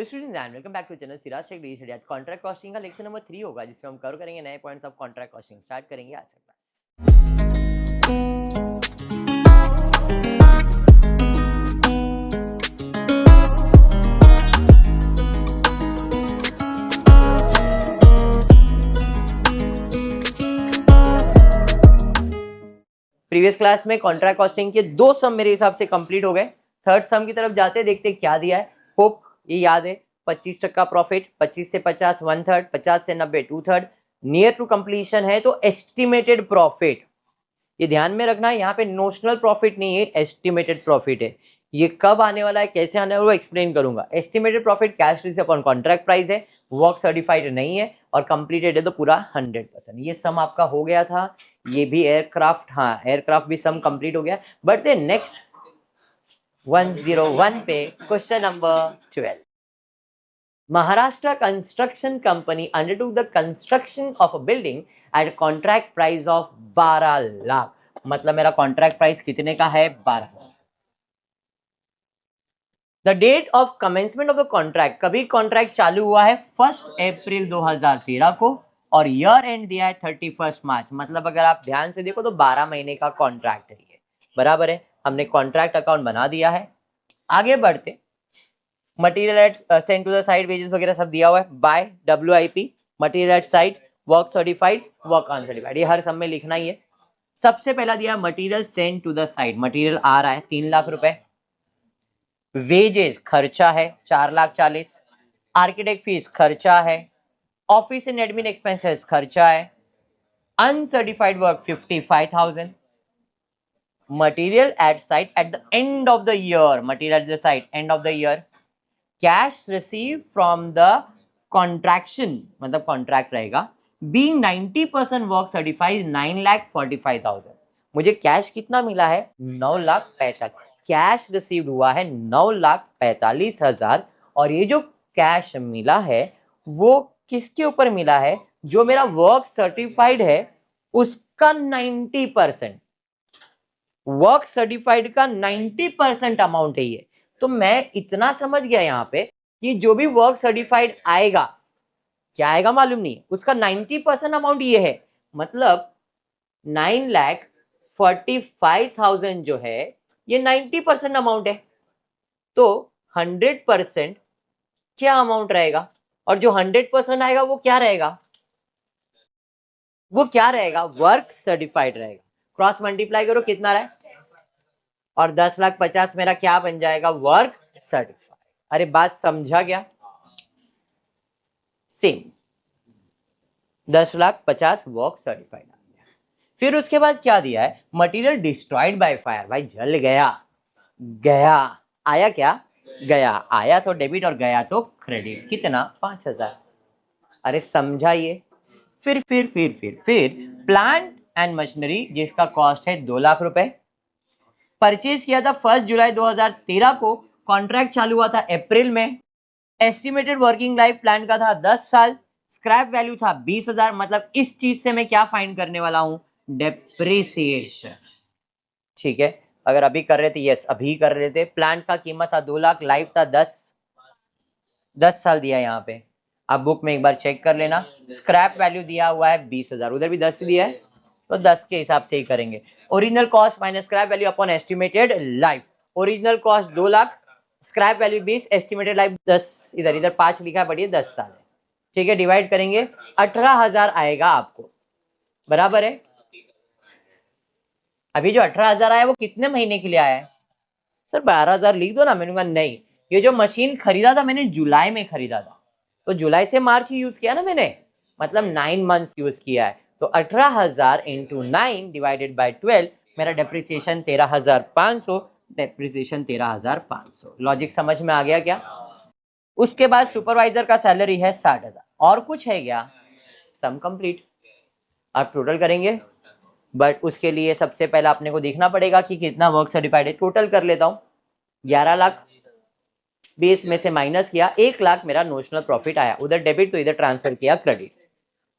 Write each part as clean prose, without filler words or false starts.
Hello students and welcome back to channel Siraj Shaikh the study. आज contract costing का lecture number 3 होगा, जिसमें हम कवर करेंगे नए points of contract costing. Start करेंगे आज का क्लास। प्रीवियस क्लास में कॉन्ट्रैक्ट कॉस्टिंग के 2 सम मेरे हिसाब से कंप्लीट हो गए। थर्ड सम की तरफ जाते हैं, देखते हैं क्या दिया है। होप ये याद है। 25% प्रॉफिट, 25 से 50 1/3, 50 से 90 2/3, नियर टू कंप्लीशन है तो एस्टिमेटेड प्रॉफिट। ये ध्यान में रखना है, यहाँ पे नोशनल प्रॉफिट नहीं है, एस्टिमेटेड प्रॉफिट है। ये कब आने वाला है, कैसे आने वाला है, वो एक्सप्लेन करूंगा। Estimated profit cash receive upon contract price है, वर्क सर्टिफाइड नहीं है और कंप्लीटेड है तो पूरा 100%। ये सम आपका हो गया था। ये भी एयरक्राफ्ट, हाँ एयरक्राफ्ट भी सम कंप्लीट हो गया। बट द नेक्स्ट 101 पे question number 12। Maharashtra Construction Company undertook the construction of a building at a contract price of 12 lakh. मतलब मेरा कॉन्ट्रैक्ट प्राइस कितने का है? 12 lakh. The date of commencement of the contract, कभी कॉन्ट्रैक्ट चालू हुआ है? 1 अप्रैल 2013 को और ईयर एंड दिया है 31 मार्च। मतलब अगर आप ध्यान से देखो तो 12 महीने का कॉन्ट्रैक्ट है ये, बराबर है। हमने कॉन्ट्रैक्ट अकाउंट बना दिया है। आगे बढ़ते, material at send to the site, wages वगैरह सब दिया हुआ है by WIP, material at site, work certified, work uncertified, ये हर सब में लिखना ही है। सबसे पहला दिया material send to the site, material आ रहा है 3 लाख रुपए। वेजेस खर्चा है 4,40,000, आर्किटेक्ट फीस खर्चा है, ऑफिस एंड एडमिन एक्सपेंसेस खर्चा है, uncertified work 55,000, material at site at the end of the year, material at the site end of the year, cash receive from the contraction, मतलब contract रहेगा, being 90% work certified 9,45,000। मुझे cash कितना मिला है? 9,45,000। Cash received हुआ है 9,45,000 और ये जो कैश मिला है वो किसके ऊपर मिला है? जो मेरा वर्क सर्टिफाइड है उसका 90%, वर्क सर्टिफाइड का 90% अमाउंट है ये। तो मैं इतना समझ गया यहाँ पे कि जो भी वर्क सर्टिफाइड आएगा, क्या आएगा मालूम नहीं, उसका 90% अमाउंट ये है। मतलब 9,45,000 जो है ये 90% अमाउंट है। तो 100% क्या अमाउंट रहेगा? और जो 100% आएगा वो क्या रहेगा? वो क्या रहेगा? वर्क सर्टिफाइड रहेगा। क्रॉस मल्टीप्लाई करो कितना रहा है, और 10,50,000 मेरा क्या बन जाएगा? Work certified. अरे बात समझा क्या? सेम 10,50,000 वर्क सर्टिफाइड आ गया। फिर उसके बाद क्या दिया है? मटेरियल डिस्ट्रॉयड बाय फायर, भाई जल गया, गया आया, क्या गया आया तो डेबिट और गया तो क्रेडिट। कितना? 5,000। अरे समझाइए। फिर प्लांट एंड मशीनरी जिसका कॉस्ट है 2 लाख रुपए, परचेज किया था 1 जुलाई 2013 को, कॉन्ट्रैक्ट चालू हुआ था अप्रैल में। एस्टिमेटेड वर्किंग लाइफ प्लान का था 10 साल, स्क्रैप वैल्यू था 20,000। मतलब इस चीज से मैं क्या फाइंड करने वाला हूं? डेप्रिसिएशन। ठीक है, अगर अभी कर रहे थे, यस अभी कर रहे थे। प्लांट का कीमत था 2 लाख, लाइफ था 10 साल दिया यहाँ पे। आप बुक में एक बार चेक कर लेना। स्क्रैप वैल्यू दिया हुआ है 20,000, उधर भी 10 दिया है तो 10 के हिसाब से ही करेंगे। Original cost minus scrap value upon estimated life. Original cost 2 lakh, scrap value 20, estimated life 10, इधर 5 लिखा है बट ये 10 साल है। ठीक है, डिवाइड करेंगे 18,000 आएगा आपको, बराबर है। अभी जो 18,000 आया वो कितने महीने के लिए आया है? सर 12,000 लिख दो ना। मैंने कहा नहीं, ये जो मशीन खरीदा था मैंने जुलाई में खरीदा था, तो जुलाई से मार्च ही यूज किया ना मैंने, मतलब 9 मंथ्स यूज किया है। तो 18,000 इंटू 9 डिवाइडेड बाई 12, मेरा डेप्रिसिएशन 13,500, डेप्रिसिएशन 13,500। लॉजिक समझ में आ गया क्या? उसके बाद सुपरवाइजर का सैलरी है 60,000। और कुछ है क्या? Sum complete. आप टोटल करेंगे, बट उसके लिए सबसे पहले अपने को देखना पड़ेगा कि कितना वर्क सर्टिफाइड है। टोटल कर लेता हूँ, 11 लाख, बेस में से माइनस किया, 1 लाख मेरा नोशनल प्रॉफिट आया। उधर डेबिट तो इधर ट्रांसफर किया क्रेडिट।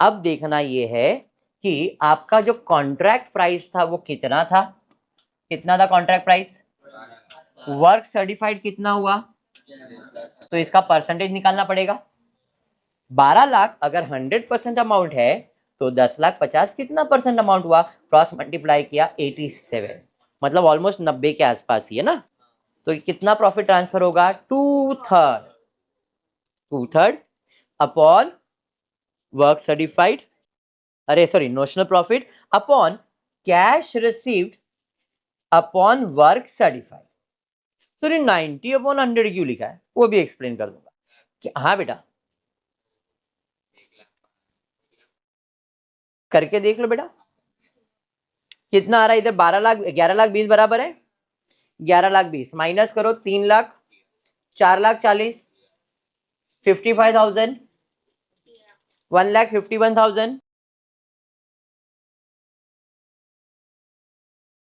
अब देखना ये है कि आपका जो कॉन्ट्रैक्ट प्राइस था वो कितना था? कितना था कॉन्ट्रैक्ट प्राइस? वर्क सर्टिफाइड कितना हुआ? तो इसका परसेंटेज निकालना पड़ेगा। 12 लाख अगर 100% अमाउंट है तो 10 लाख 50 कितना परसेंट अमाउंट हुआ, क्रॉस मल्टीप्लाई किया 87, मतलब ऑलमोस्ट 90 के आसपास ही है ना। तो कितना प्रॉफिट ट्रांसफर होगा, 2/3 अपॉन वर्क सर्टिफाइड, अरे sorry notional profit upon cash received upon work certified. Sorry 90/100 क्यों लिखा है वो भी एक्सप्लेन कर दूंगा। हाँ बेटा करके देख लो बेटा कितना आ रहा है इधर, 12 लाख 11 लाख 20 बराबर है 11 लाख 20 माइनस करो 3 लाख 4 लाख 40 55,000 1,51,000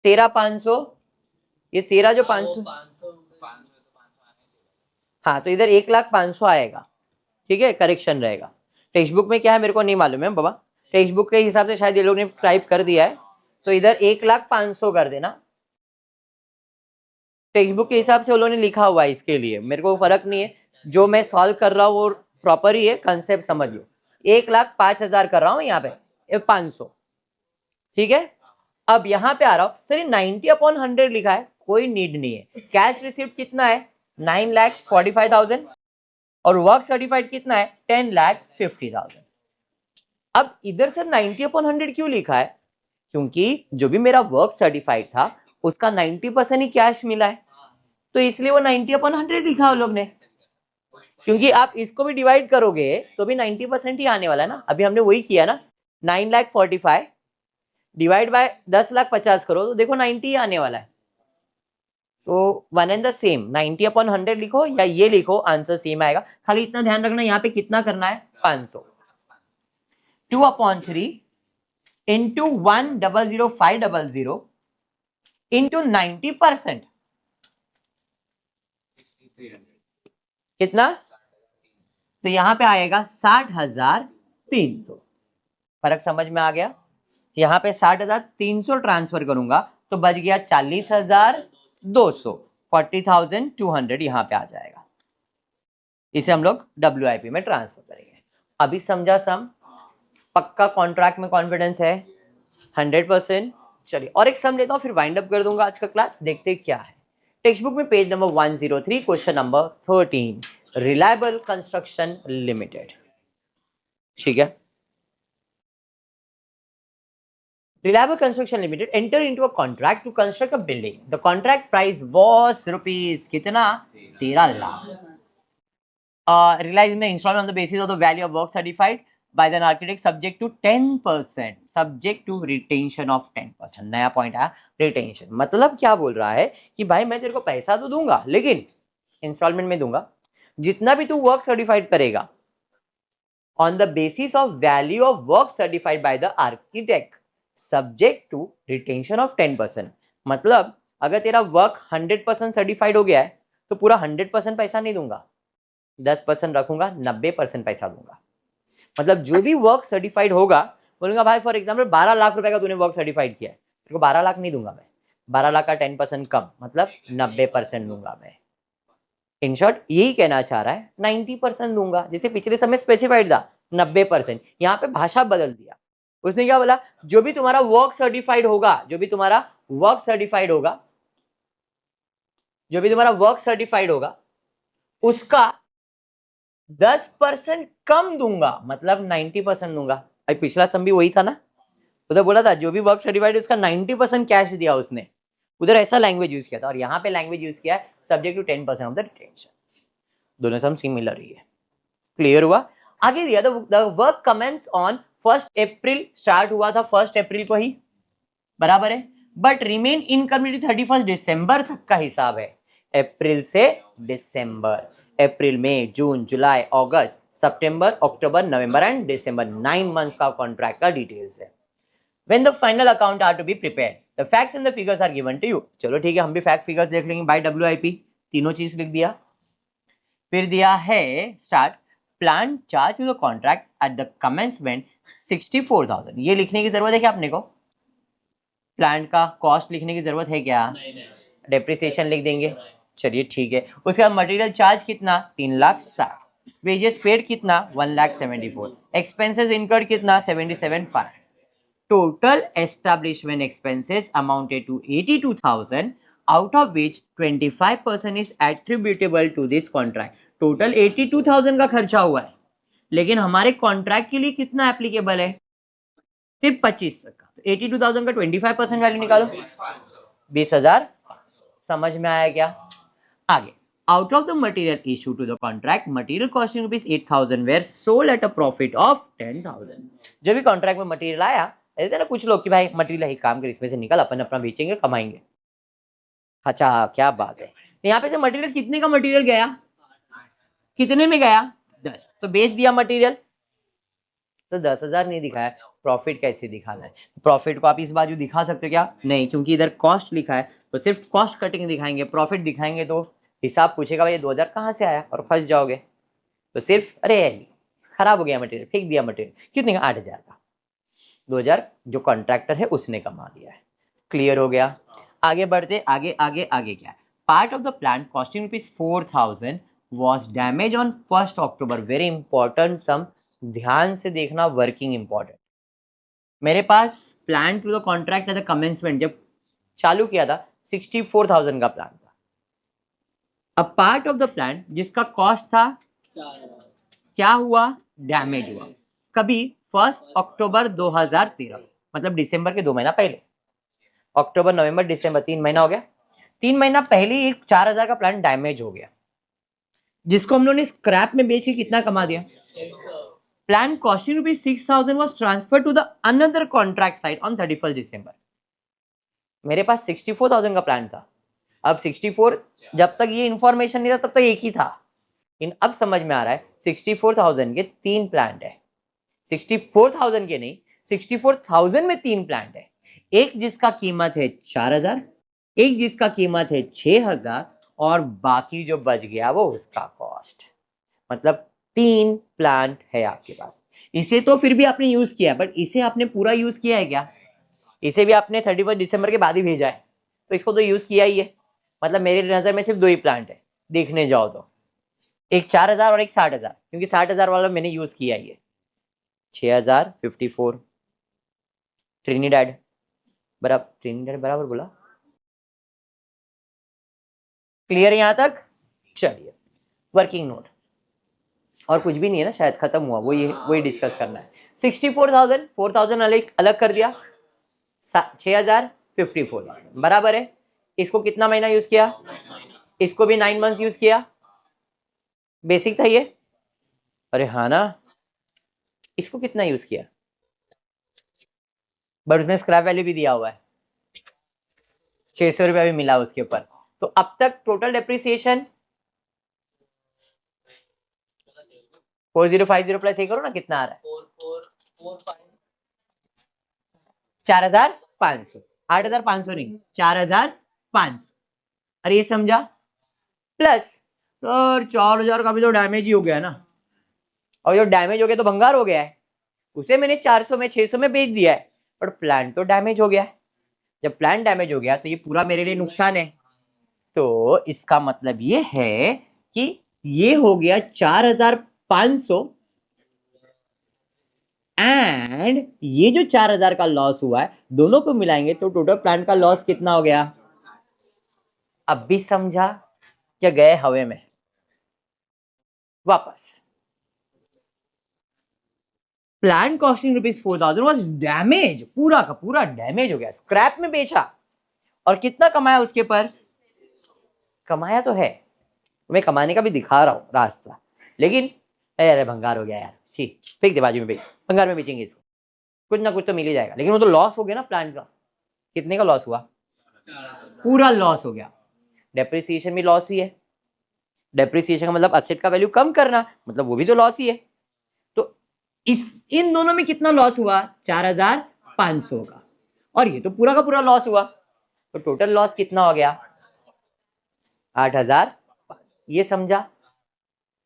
13,500 ये 13 जो 500 हाँ तो इधर 1,05,000 आएगा। ठीक है करेक्शन रहेगा। टेक्स्ट बुक में क्या है मेरे को नहीं मालूम है बाबा, टेक्स्ट बुक के हिसाब से शायद ये लोग ने टाइप कर दिया है तो इधर 1,05,000 कर देना। टेक्स्ट बुक के हिसाब से वो लोगों ने लिखा हुआ है, इसके लिए मेरे को फर्क नहीं है, जो मैं सॉल्व कर रहा हूँ वो प्रॉपर ही है, कंसेप्ट समझ लो। 1,05,000 कर रहा हूँ यहाँ पे 500। ठीक है अब यहाँ पे आ रहा हूँ सर ये 90/100 लिखा है, कोई नीड नहीं है। कैश रिसीव्ड कितना है 9,45,000 और वर्क सर्टिफाइड कितना है 10,50,000। अब इधर सर 90/100 क्यों लिखा है, क्योंकि जो भी मेरा वर्क सर्टिफाइड था उसका 90% ही कैश मिला है तो इसलिए वो 90/100 लिखा उन लोग ने। क्योंकि आप इसको भी डिवाइड करोगे तो भी 90% ही आने वाला है ना, अभी हमने वही किया ना। 9,45,000 डिवाइड बाय 10,50,000 करो तो देखो 90 ही आने वाला है। तो वन एंड द सेम 90/100 लिखो या ये लिखो आंसर सेम आएगा। खाली इतना ध्यान रखना यहाँ पे कितना करना है 500। 2/3 इंटू 1,005,000 इंटू 90% कितना, तो यहां पे आएगा 60,300। फर्क समझ में आ गया। यहाँ पे 60,300 ट्रांसफर करूंगा तो बच गया 40,200 40,200 यहाँ पे आ जाएगा। इसे हम लोग WIP में ट्रांसफर करेंगे। अभी समझा सम, पक्का कॉन्ट्रैक्ट में कॉन्फिडेंस है 100%। चलिए और एक सम लेता हूँ फिर वाइंड अप कर दूंगा आज का क्लास, देखते क्या है। टेक्स्ट बुक में page number 103 question number 13 reliable construction limited. ठीक है Reliable Construction Limited enter into a contract to construct a building. The contract price was rupees कितना 13 lakh. Realizing the installment on the basis of the value of work certified by the architect subject to 10%, subject to retention of 10%. नया point आया retention, मतलब क्या बोल रहा है कि भाई मैं तेरे को पैसा तो दूंगा लेकिन इंस्टॉलमेंट में दूंगा, जितना भी तू वर्क सर्टिफाइड करेगा on the basis of value of work certified by the architect subject to retention of 10%। मतलब अगर तेरा वर्क 100% सर्टिफाइड हो गया है तो पूरा 100% पैसा नहीं दूंगा, 10% रखूंगा, 90% पैसा दूंगा। मतलब जो भी वर्क सर्टिफाइड होगा बोलूंगा भाई फॉर एग्जांपल 12 लाख रुपए का तूने वर्क सर्टिफाइड किया है, तेरे को 12 लाख नहीं दूंगा मैं, 12 लाख का 10% कम, मतलब 90% दूंगा मैं। इन शॉर्ट यही कहना चाह रहा है 90% दूंगा, जैसे पिछले समय स्पेसिफाइड था 90%, यहाँ पे भाषा बदल दिया। उसने क्या बोला, जो भी तुम्हारा वर्क सर्टिफाइड होगा, जो भी तुम्हारा वर्क सर्टिफाइड होगा, जो भी तुम्हारा वर्क सर्टिफाइड होगा उसका 10% कम दूंगा, मतलब 90% दूंगा। अभी पिछला सम भी वही था ना, उधर बोला था जो भी वर्क सर्टिफाइड उसका 90% कैश दिया उसने, उधर ऐसा लैंग्वेज यूज किया था और यहाँ पे लैंग्वेज यूज किया है subject to 10% of the retention. दोनों सम सिमिलर ही है। क्लियर हुआ। आगे दिया the work commence on 1 April, start हुआ था 1 अप्रैल को ही, बराबर है, बट रिमेन इनकम्प्लीट 31 दिसंबर तक का हिसाब है। अप्रैल से दिसंबर, अप्रैल मई जून जुलाई अगस्त सितंबर अक्टूबर नवंबर एंड दिसंबर, 9 मंथ्स का कॉन्ट्रैक्ट का डिटेल्स है। When the final account are to be prepared, the facts and the figures are given to you. चलो ठीक है, हम भी फैक्ट फिगर्स देख लेंगे बाय WIP, तीनों चीज लिख दिया। फिर दिया है start plant charge to the contract at the commencement 64,000। ये लिखने की जरूरत है क्या अपने को? प्लान का कॉस्ट लिखने की जरूरत है क्या? डेप्रिसिएशन लिख देंगे, चलिए ठीक है। उसके बाद मटेरियल चार्ज कितना 3,60,000, वेजेस पेड कितना 1,74,000, एक्सपेंसेस इनकर्ड कितना 77,500, total establishment expenses amounted to 82,000, out of which 25% is attributable to this contract. Total 82,000 का खर्चा हुआ है, लेकिन हमारे कॉन्ट्रैक्ट के लिए कितना एप्लीकेबल है, सिर्फ 25 तक का। 82,000 का 25% वैल्यू निकालो, 20,000। समझ में आया क्या? आगे, out of the material issued to the contract, material costing rupees 8,000 were sold at a profit of 10,000। जब भी कॉन्ट्रैक्ट में मटेरियल आया, ऐसे ना कुछ लोग कि भाई मटेरियल ही काम कर, इसमें से निकल, अपन अपना बेचेंगे कमाएंगे। अच्छा क्या बात है। यहाँ पे से मटेरियल कितने का मटेरियल गया, कितने में गया 10, तो बेच दिया मटेरियल, तो 10,000 नहीं दिखाया, प्रॉफिट कैसे दिखाना है? प्रॉफिट को आप इस बाजू दिखा सकते हो क्या? नहीं, क्योंकि इधर कॉस्ट लिखा है, तो सिर्फ कॉस्ट कटिंग दिखाएंगे, प्रॉफिट दिखाएंगे तो हिसाब पूछेगा भाई 2,000 कहाँ से आया, और फंस जाओगे। तो सिर्फ अरे खराब हो गया मटेरियल, फेंक दिया मटेरियल, कितने का 8,000 का, 2,000 जो कॉन्ट्रैक्टर है उसने कमा लिया है। क्लियर हो गया? आगे बढ़ते, आगे आगे आगे क्या है? Part of the plant costing rupees 4,000 was damage on 1 October. Very important sum, ध्यान से देखना, वर्किंग इंपॉर्टेंट। मेरे पास plant to the contract at the commencement जब चालू किया था 64,000 का प्लान था। अब पार्ट ऑफ द प्लांट जिसका कॉस्ट था, क्या हुआ, डैमेज हुआ। कभी 1 अक्टूबर 2013, मतलब दिसंबर के 2 महीना पहले, अक्टूबर नवंबर दिसंबर 3 महीना हो गया। 3 महीना पहले एक 4,000 का प्लान डैमेज हो गया, जिसको हम लोगों ने स्क्रैप में बेच के कितना कमा दिया? Plant costing rupees 6,000 was transfer to the another contract site on 31 December. मेरे पास 64,000 का प्लान था। अब 64, जब तक ये इंफॉर्मेशन नहीं था तब तक एक ही था, लेकिन अब समझ में आ रहा है 64,000 के 3 प्लांट है। 64,000 के नहीं, 64,000 में 3 प्लांट है। एक जिसका कीमत है 4,000, एक जिसका कीमत है 6,000, और बाकी जो बच गया वो उसका कॉस्ट। मतलब 3 प्लांट है आपके पास। इसे तो फिर भी आपने यूज किया, बट इसे आपने पूरा यूज किया है क्या? इसे भी आपने 31 दिसंबर के बाद ही भेजा है, तो इसको तो यूज किया ही है। मतलब मेरी नजर में सिर्फ 2 ही प्लांट है, देखने जाओ तो, एक 4,000 और एक 60,000, क्योंकि 60,000 वाला मैंने यूज किया ही है। 6,000 54 ट्रिनिडैड, बराबर, ट्रिनिडैड बराबर बोला। क्लियर यहां तक? चलिए, वर्किंग नोट और कुछ भी नहीं है ना, शायद खत्म हुआ, वही डिस्कस करना है। 64,000, 4,000 अलग कर दिया, 6,000 54,000 बराबर है। इसको कितना महीना यूज किया? इसको भी 9 मंथ्स यूज किया। बेसिक था ये, अरे हाँ ना। इसको कितना यूज किया? बट उसने स्क्रैप वैल्यू भी दिया हुआ है, 600 रुपया भी मिला उसके ऊपर। तो अब तक टोटल डेप्रिसिएशन 4050 प्लस ये करो ना, कितना आ रहा है? 4,500, 8,500 नहीं, 4,500। अरे ये समझा? प्लस सर 4,000 का भी तो डैमेज ही हो गया ना, और जो डैमेज हो गया तो भंगार हो गया है, उसे मैंने 400 में 600 में बेच दिया है, पर प्लांट तो डैमेज हो गया है। जब प्लांट डैमेज हो गया तो ये पूरा मेरे लिए नुकसान है। तो इसका मतलब ये है कि ये हो गया 4,500, एंड ये जो 4,000 का लॉस हुआ है, दोनों को मिलाएंगे तो टोटल प्लांट का लॉस कितना हो गया? अब भी समझा क्या? गए हवे में वापस। Plant costing rupees 4,000 was damage, पूरा का पूरा डैमेज हो गया, स्क्रैप में बेचा, और कितना कमाया उसके पर? कमाया तो है, मैं कमाने का भी दिखा रहा हूं रास्ता, लेकिन अरे भंगार हो गया यार, सी फेंक दे बाजू में, बेच, भंगार में बेचेंगे इसको, कुछ ना कुछ तो मिल ही जाएगा। लेकिन वो तो लॉस हो गया ना प्लांट का। कितने का लॉस हुआ? पूरा लॉस हो गया। डेप्रिसिएशन भी लॉस ही है। डेप्रिसिएशन का मतलब असेट का वैल्यू कम करना, मतलब वो भी तो लॉस ही है। तो इन दोनों में कितना लॉस हुआ? 4,500 का, और ये तो पूरा का पूरा लॉस हुआ, तो टोटल लॉस कितना हो गया? 8,000। ये समझा?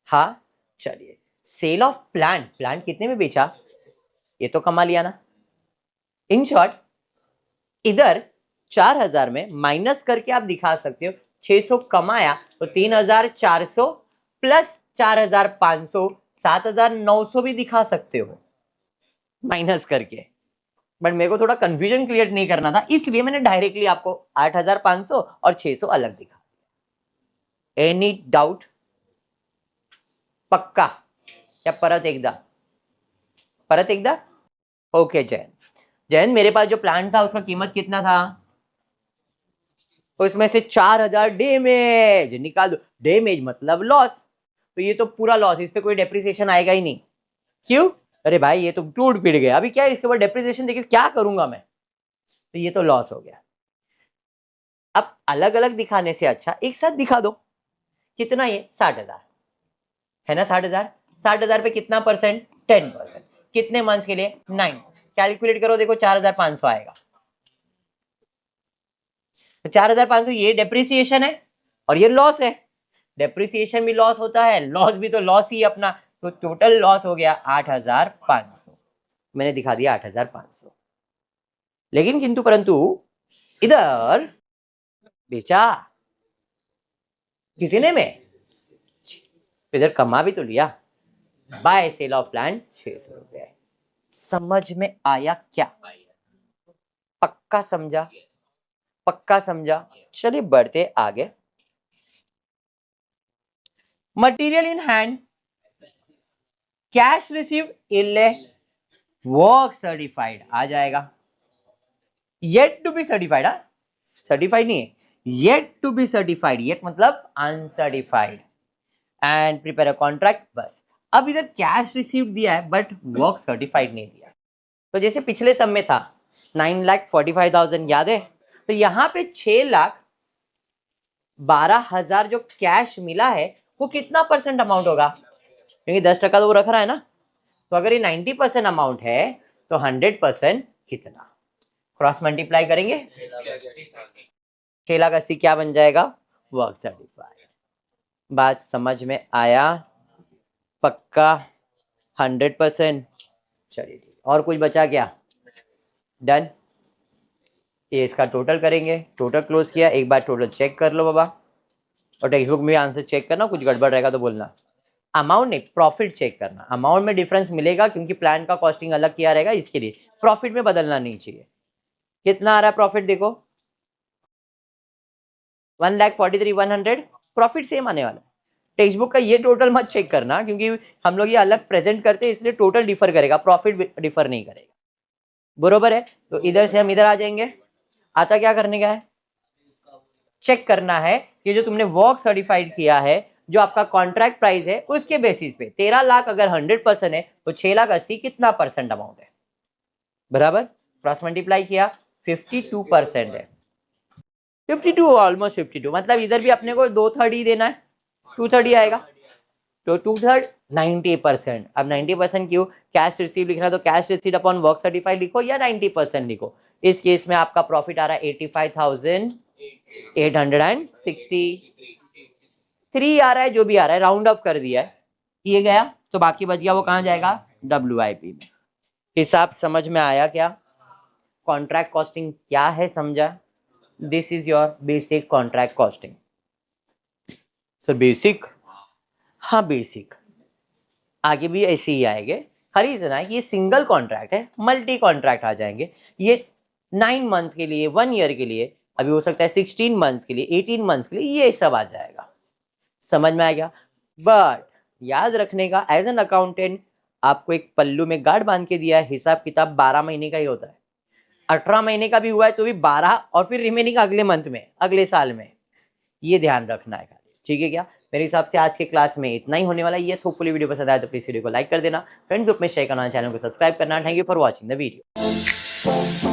हाँ चलिए, सेल ऑफ प्लांट, प्लांट कितने में बेचा? ये तो कमा लिया ना। इन शॉर्ट, इधर 4,000 में माइनस करके आप दिखा सकते हो 600 कमाया तो 3400 प्लस 4500 7900 भी दिखा सकते हो माइनस करके, बट मेरे को थोड़ा कंफ्यूजन क्रिएट नहीं करना था, इसलिए मैंने डायरेक्टली आपको 8500 और 600 अलग दिखा। Any doubt? पक्का? या परत एकदा? ओके जैन मेरे पास जो प्लान था उसका कीमत कितना था? उसमें से 4000 डैमेज निकाल दो। डैमेज मतलब लॉस, तो ये तो पूरा लॉस, इस पे कोई डेप्रिसिएशन आएगा ही नहीं। क्यों? अरे भाई ये तो टूट पिट गया, अभी क्या इसके ऊपर डेप्रिसिएशन देखिए क्या करूंगा मैं, तो ये तो लॉस हो गया। अब अलग अलग दिखाने से अच्छा एक साथ दिखा दो। कितना ये? 60,000 है ना। 60,000 पे कितना परसेंट? 10%। कितने मंथ्स के लिए? 9। कैलकुलेट करो, देखो 4500 आएगा। तो 4500 ये डेप्रिसिएशन है और ये लॉस है। डेप्रिसिएशन भी लॉस होता है, लॉस भी तो लॉस ही अपना, तो टोटल लॉस हो गया 8500। मैंने दिखा दिया 8500। लेकिन किंतु परंतु इधर बेचा कितने में? इधर कमा भी तो लिया। बाय सेल ऑफ प्लांट 600 रुपए। समझ में आया क्या? पक्का समझा? पक्का समझा? चलिए बढ़ते आगे। Material in hand, cash received, इले, वर्क सर्टिफाइड आ जाएगा। Yet to be certified, certified नहीं है, yet to be certified, yet मतलब uncertified, and prepare a contract. बस अब इधर कैश रिसीव्ड दिया है बट वर्क सर्टिफाइड नहीं दिया। तो जैसे पिछले सब में था 9,45,000 याद है, तो यहाँ पे 6,12,000 जो कैश मिला है वो कितना परसेंट अमाउंट होगा? क्योंकि 10% तो वो रख रहा है ना, तो अगर ये 90% अमाउंट है तो 100% कितना? क्रॉस मल्टीप्लाई करेंगे, 6,80,000 क्या बन जाएगा? Work certified. बात समझ में आया? पक्का? 100%? चलिए ठीक, और कुछ बचा क्या? डन। ये इसका टोटल करेंगे, टोटल क्लोज किया। एक बार टोटल चेक कर लो बाबा, और टेक्स्ट बुक में आंसर चेक करना, कुछ गड़बड़ रहेगा तो बोलना। अमाउंट नहीं, प्रॉफिट चेक करना। अमाउंट में डिफरेंस मिलेगा क्योंकि प्लान का कॉस्टिंग अलग किया रहेगा, इसके लिए प्रॉफिट में बदलना नहीं चाहिए। कितना आ रहा है प्रॉफिट? देखो 1,43,100 प्रॉफिट सेम आने वाला है। टेक्स्ट बुक का ये टोटल मत चेक करना क्योंकि हम लोग ये अलग प्रेजेंट करते हैं, इसलिए टोटल डिफर करेगा, प्रॉफिट डिफर नहीं करेगा। बरोबर है? तो इधर से हम इधर आ जाएंगे। आता क्या करने का है? चेक करना है कि जो तुमने वर्क सर्टिफाइड किया है, जो आपका कॉन्ट्रैक्ट प्राइस है उसके बेसिस पे 13 लाख अगर 100% है तो 6,80,000 कितना परसेंट अमाउंट है? बराबर, क्रॉस मल्टीप्लाई किया, 52% है। 52 ऑलमोस्ट 52, मतलब इधर भी अपने को 2/3 ही देना है, 2/3 आएगा, तो 2/3 90%। अब 90% क्यों? कैश रिसीव लिखना तो cash receive upon work certified लिखो या 90% लिखो। इस केस में आपका प्रॉफिट आ रहा है 85,863 आ रहा है, जो भी आ रहा है राउंड ऑफ कर दिया है, ये गया तो बाकी बच गया, वो कहाँ जाएगा? WIP में। हिसाब समझ में आया क्या? कॉन्ट्रैक्ट कॉस्टिंग क्या है समझा? This is your basic contract costing. Sir basic? हाँ बेसिक, आगे भी ऐसे ही आएंगे। खाली इतना है कि ये सिंगल कॉन्ट्रैक्ट है, मल्टी कॉन्ट्रैक्ट आ जाएंगे। ये 9 मंथ्स के लिए, 1 ईयर के लिए, अभी हो सकता है 16 मंथ्स के लिए, 18 मंथ्स के लिए, ये सब आ जाएगा। समझ में आ गया? बट याद रखने का, एज एन अकाउंटेंट आपको एक पल्लू में गार्ड बांध के दिया है, हिसाब किताब 12 महीने का ही होता है। 18 महीने का भी हुआ है तो भी 12, और फिर रिमेनिंग अगले मंथ में, अगले साल में। ये ध्यान रखना है खाली, ठीक है क्या? मेरे हिसाब से आज के क्लास में इतना ही होने वाला है। ये होपफुली वीडियो पसंद आया तो प्लीज वीडियो को लाइक कर देना, फ्रेंड्स ग्रुप में शेयर करना, चैनल को सब्सक्राइब करना। Thank you for watching the video.